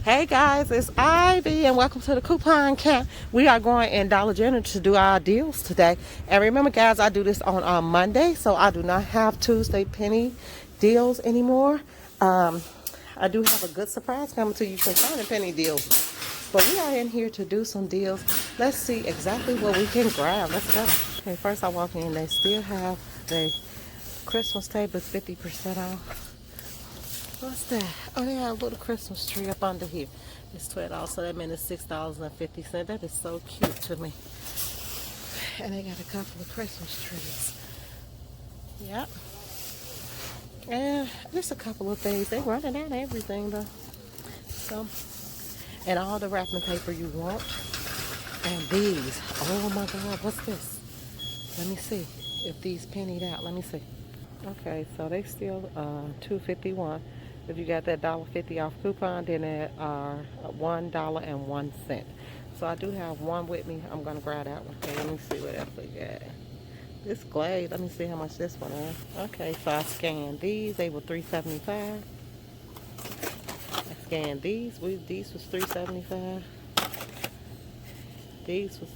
Hey guys, it's Ivy and welcome to the coupon camp. We are going in Dollar General to do our deals today. And remember guys, I do this on Monday, so I do not have Tuesday penny deals anymore. I do have a good surprise coming to you concerning penny deals. But we are in here to do some deals. Let's see exactly what we can grab. Let's go. Okay, first I walk in, they still have the Christmas table 50% off. What's that? Oh, they have a little Christmas tree up under here. It's $12, so that means it's $6.50. That is so cute to me. And they got a couple of Christmas trees. Yep. And just a couple of things. They running out of everything though. So, and all the wrapping paper you want. And these. Oh my God, what's this? Let me see if these pennied out. Let me see. Okay, so they still $2.51. If you got that $1.50 off coupon, then they are $1.01. So I do have one with me. I'm gonna grab that one. Okay, let me see what else we got. This Glade. Let me see how much this one is. Okay, so I scanned these. They were $3.75. I scanned these. These was $3.75. These was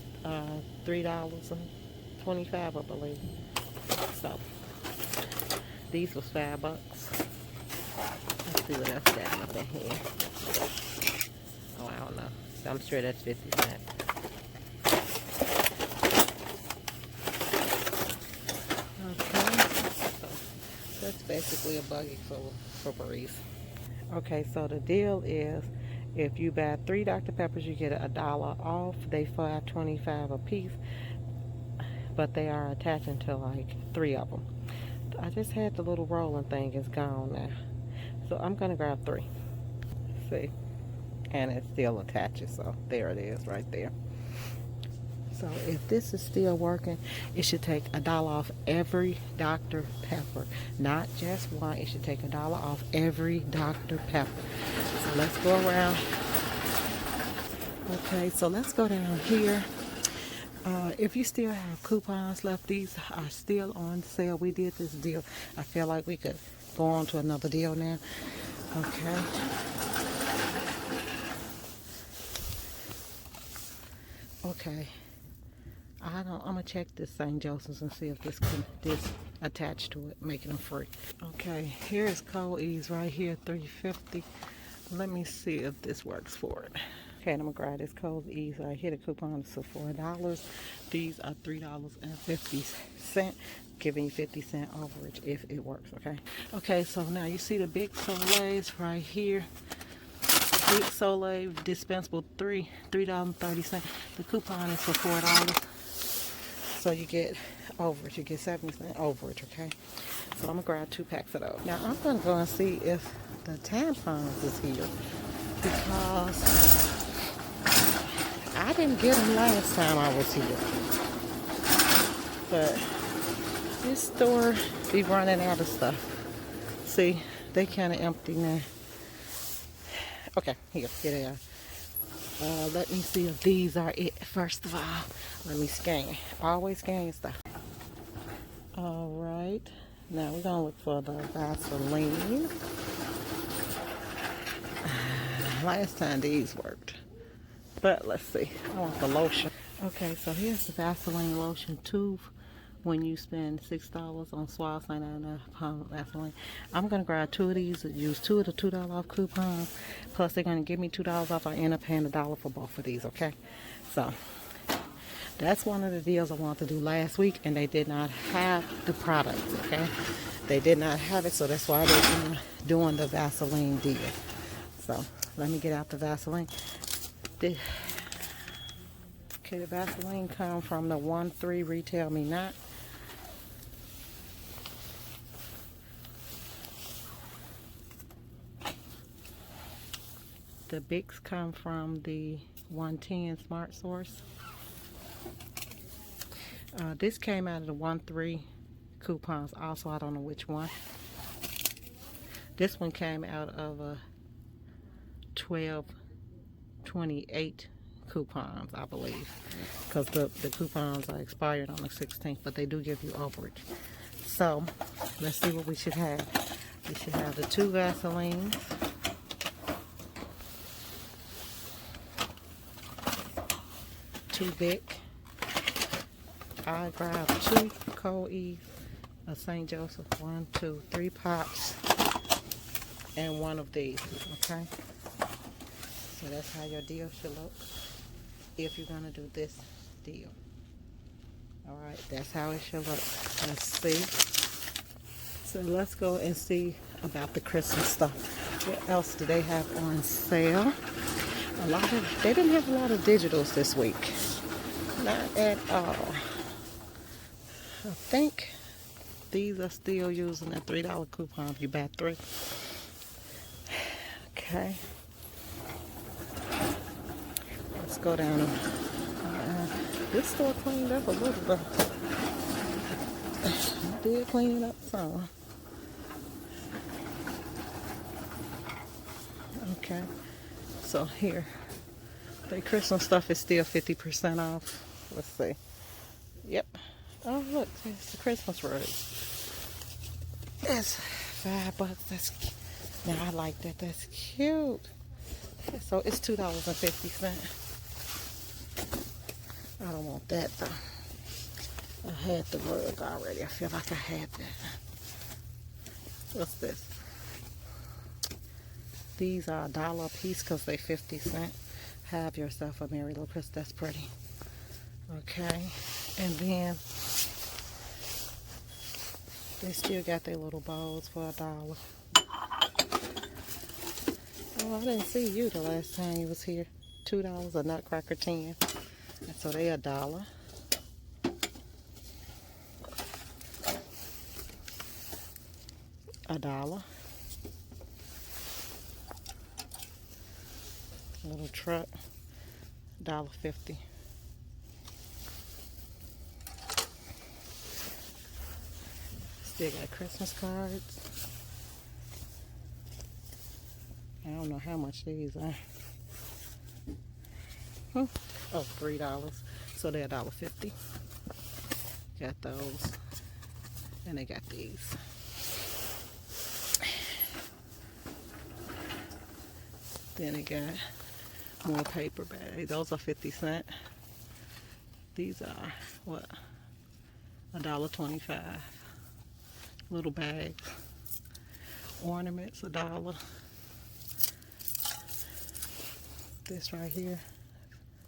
$3.25, I believe. So these was $5. Let's see what else got up in here. Oh, I don't know. I'm sure that's 50 cents. Okay. So that's basically a buggy for Breeze. Okay, so the deal is if you buy 3 Dr. Peppers, you get $1 off. They $5.25 a piece, but they are attaching to like 3 of them. I just had the little rolling thing. It's gone now. So I'm going to grab 3. See? And it still attaches. So there it is right there. So if this is still working, it should take $1 off every Dr. Pepper. Not just one. It should take $1 off every Dr. Pepper. So let's go around. Okay, so let's go down here. If you still have coupons left, these are still on sale. We did this deal. I feel like we could go on to another deal now. Okay. Okay. I'm gonna check this St. Joseph's and see if this attached to it, making them free. Okay, here is Cold Ease right here, $3.50. Let me see if this works for it. Okay, I'm gonna grab this Cold Ease right here. The coupon is for $4. These are $3.50, giving you 50-cent overage if it works. Okay, so now you see the big Soleils right here. Big Soleil dispensable $3.30. The coupon is for $4. So you get overage. You get 70% overage, okay? So I'm gonna grab 2 packs of those. Now I'm gonna go and see if the tampons is here because I didn't get them last time I was here. But this store be running out of stuff. See, they kind of empty now. Okay, here they are. Let me see if these are it. First of all, let me scan. Always scan your stuff. All right. Now we're gonna look for the Vaseline. Last time these worked, but let's see. I want the lotion. Okay, so here's the Vaseline lotion tube. When you spend $6 on Swallow St. Anna pound Vaseline, I'm gonna grab 2 of these. Use 2 of the $2 off coupons. Plus, they're gonna give me $2 off. I end up paying $1 for both of these. Okay, so that's one of the deals I wanted to do last week, and they did not have the product. Okay, they did not have it, so that's why they're doing the Vaseline deal. So let me get out the Vaseline. Okay, the Vaseline come from the 1-3 Retail Me Not. The Bics come from the 110 Smart Source. This came out of the 1-3 coupons. Also, I don't know which one. This one came out of a 12/28 coupons, I believe, because the coupons are expired on the 16th, but they do give you overage. So let's see what we should have. We should have the 2 Vaselines. too big. I grabbed 2 Cold Eve of St. Joseph, 1, 2, 3 pops, and 1 of these. Okay, so that's how your deal should look if you're gonna do this deal. All right, that's how it should look. Let's see. So let's go and see about the Christmas stuff. What else do they have on sale? They didn't have a lot of digitals this week. Not at all. I think these are still using that $3 coupon if you buy 3. Okay. Let's go down. This store cleaned up a little bit. I did clean it up some. Okay. So here, the Christmas stuff is still 50% off. Let's see. Yep. Oh look, it's the Christmas rose. It's $5. That's now I like that. That's cute. So it's $2.50. I don't want that though. I had the rug already. I feel like I had that. What's this? These are $1 a piece because they 50 cents. Have yourself a merry little Christmas. That's pretty. Okay. And then they still got their little bowls for $1. Oh, I didn't see you the last time you was here. $2 a nutcracker 10. And so they $1. $1. Little truck, $1.50. Still got Christmas cards. I don't know how much these are. Oh, $3. So they're $1.50. Got those. And they got these. Then they got more paper bags. Those are 50 cents. These are what? $1.25. Little bags. Ornaments, $1. This right here,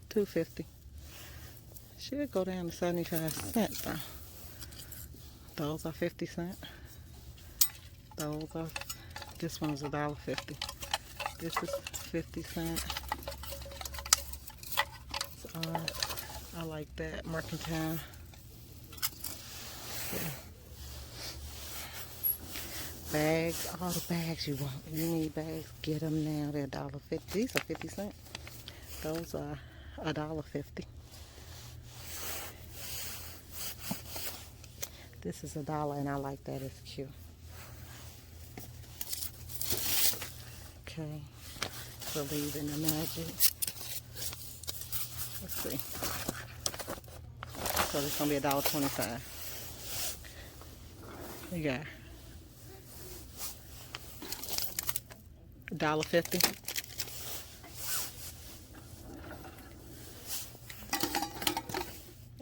$2.50. Should go down to 75 cents though. Those are 50 cents. This one's $1.50. This is 50 cents. I like that. Mercantile. Yeah. Bags. All the bags you want. You need bags. Get them now. They're $1.50. These are 50 cents. Those are $1.50. This is $1 and I like that. It's cute. Okay. Believe in the magic. Let's see. So it's gonna be $1.25. You got $1.50.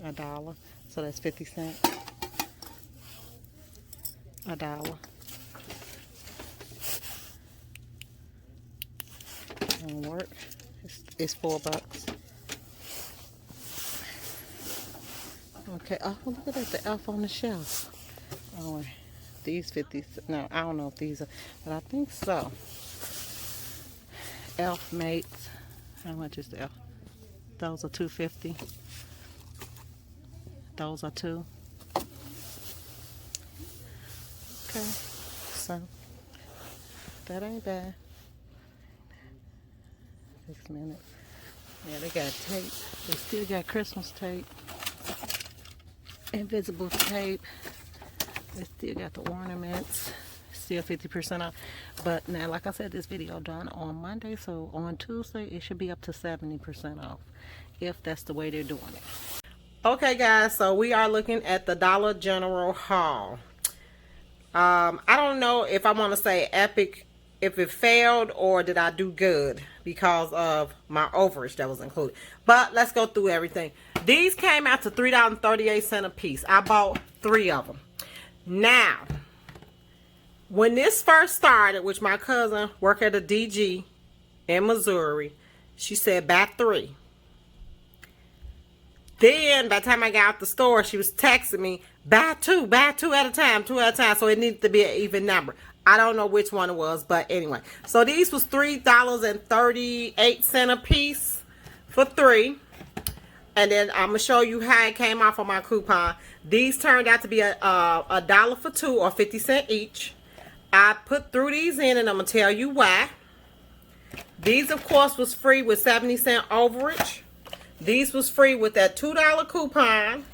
$1. So that's 50 cents. $1. Don't work. It's $4. Okay. Oh, look at that. The elf on the shelf. Oh, these 50. No, I don't know if these are, but I think so. Elf mates. How much is the elf? Those are $2.50. Those are $2. Okay. So that ain't bad. 6 minutes. Yeah, they got tape. They still got Christmas tape. Invisible tape. They still got the ornaments. Still 50% off. But now, like I said, this video done on Monday. So on Tuesday, it should be up to 70% off. If that's the way they're doing it. Okay, guys. So we are looking at the Dollar General haul. I don't know if I want to say epic if it failed or did I do good because of my overage that was included. But let's go through everything. These came out to $3.38 a piece. I bought 3 of them. Now, when this first started, which my cousin worked at a DG in Missouri, she said buy 3. Then by the time I got out the store, she was texting me, buy 2 at a time, 2 at a time. So it needed to be an even number. I don't know which one it was, but anyway. So these was $3.38 a piece for 3. And then I'm going to show you how it came off on my coupon. These turned out to be a dollar for 2 or 50 cents each. I put through these in and I'm going to tell you why. These, of course, was free with 70-cent overage. These was free with that $2 coupon.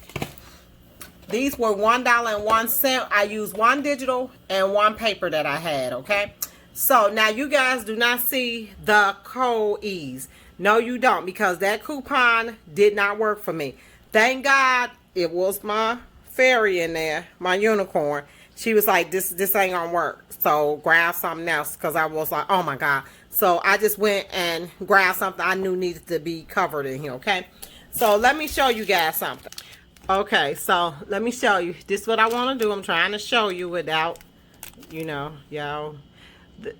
These were $1.01. I used 1 digital and 1 paper that I had, okay? So now you guys do not see the code ease. No, you don't, because that coupon did not work for me. Thank God it was my fairy in there, my unicorn. She was like, this ain't gonna work. So grab something else, because I was like, oh my God. So I just went and grabbed something I knew needed to be covered in here, okay? So let me show you guys something. Okay, so let me show you. This is what I want to do. I'm trying to show you without, you know, y'all.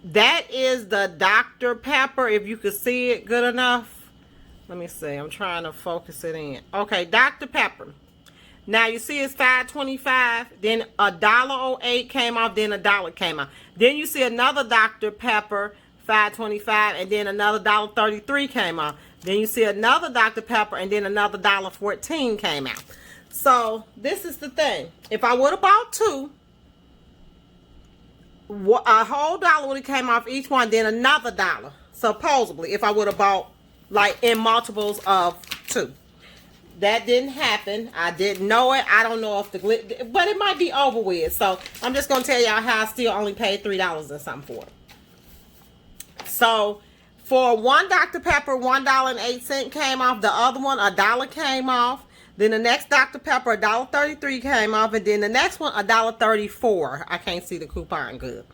That is the Dr. Pepper, if you could see it good enough. Let me see. I'm trying to focus it in. Okay, Dr. Pepper. Now, you see it's $5.25. Then $1.08 came off. Then $1 came off. Then you see another Dr. Pepper, $5.25. And then another $1.33 came off. Then you see another Dr. Pepper. And then another $1.14 came out. So, this is the thing. If I would have bought 2, a whole dollar would have came off each one, then another $1, supposedly, if I would have bought, like, in multiples of 2. That didn't happen. I didn't know it. I don't know if the glitch, but it might be over with. So, I'm just going to tell y'all how I still only paid $3 and something for it. So, for 1 Dr. Pepper, $1.08 came off. The other one, $1 came off. Then the next Dr. Pepper, $1.33 came off. And then the next one, $1.34. I can't see the coupon good.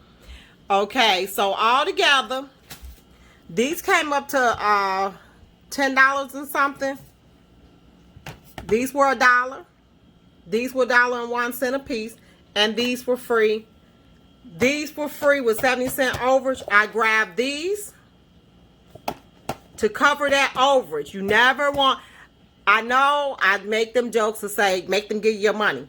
Okay, so all together, these came up to $10 and something. These were $1. These were $1.01 a piece. And these were free. These were free with 70-cent overage. I grabbed these to cover that overage. You never want... I know I make them jokes to say, make them give you your money.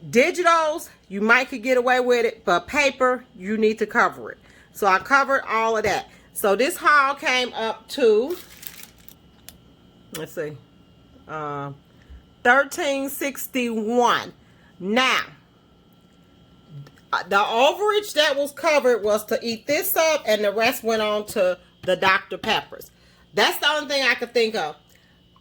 Digitals, you might could get away with it, but paper, you need to cover it. So I covered all of that. So this haul came up to, let's see, $13.61. Now, the overage that was covered was to eat this up, and the rest went on to the Dr. Peppers. That's the only thing I could think of.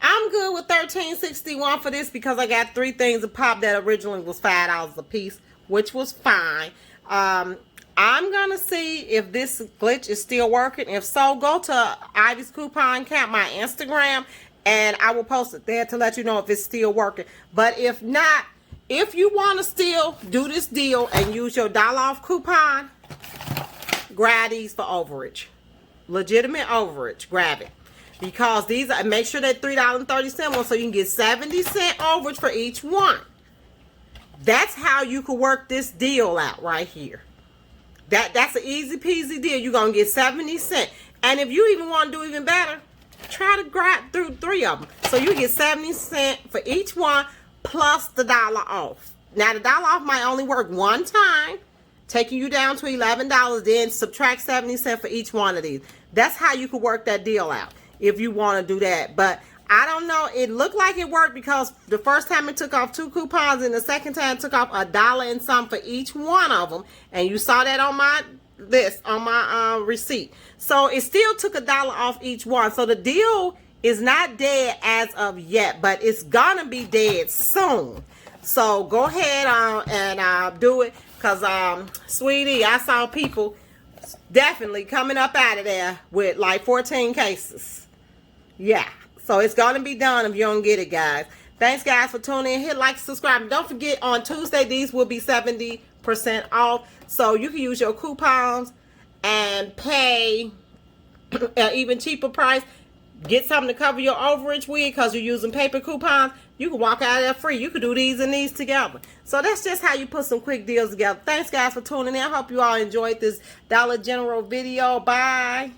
I'm good with $13.61 for this because I got 3 things of pop that originally was $5 a piece, which was fine. I'm going to see if this glitch is still working. If so, go to Ivy's Coupon Account, my Instagram, and I will post it there to let you know if it's still working. But if not, if you want to still do this deal and use your $1 off coupon, grab these for overage. Legitimate overage. Grab it. Because these are, make sure they're $3.30 one so you can get 70-cent overage for each one. That's how you can work this deal out right here. That's an easy peasy deal. You're going to get 70 cents. And if you even want to do even better, try to grab through 3 of them. So you get 70 cents for each one plus the $1 off. Now the $1 off might only work one time, taking you down to $11, then subtract 70 cents for each one of these. That's how you can work that deal out if you want to do that. But I don't know. It looked like it worked because the first time it took off 2 coupons and the second time it took off $1 and some for each one of them. And you saw that on my list, on my receipt. So it still took $1 off each one. So the deal is not dead as of yet, but it's gonna be dead soon. So go ahead and do it, because sweetie, I saw people definitely coming up out of there with like 14 cases. Yeah, so it's gonna be done if you don't get it, guys. Thanks, guys, for tuning in. Hit like, subscribe, and don't forget, on Tuesday these will be 70% off, so you can use your coupons and pay an even cheaper price, get something to cover your overage with because you're using paper coupons, you can walk out of there free. You can do these and these together. So that's just how you put some quick deals together. Thanks, guys, for tuning in. I hope you all enjoyed this Dollar General video. Bye.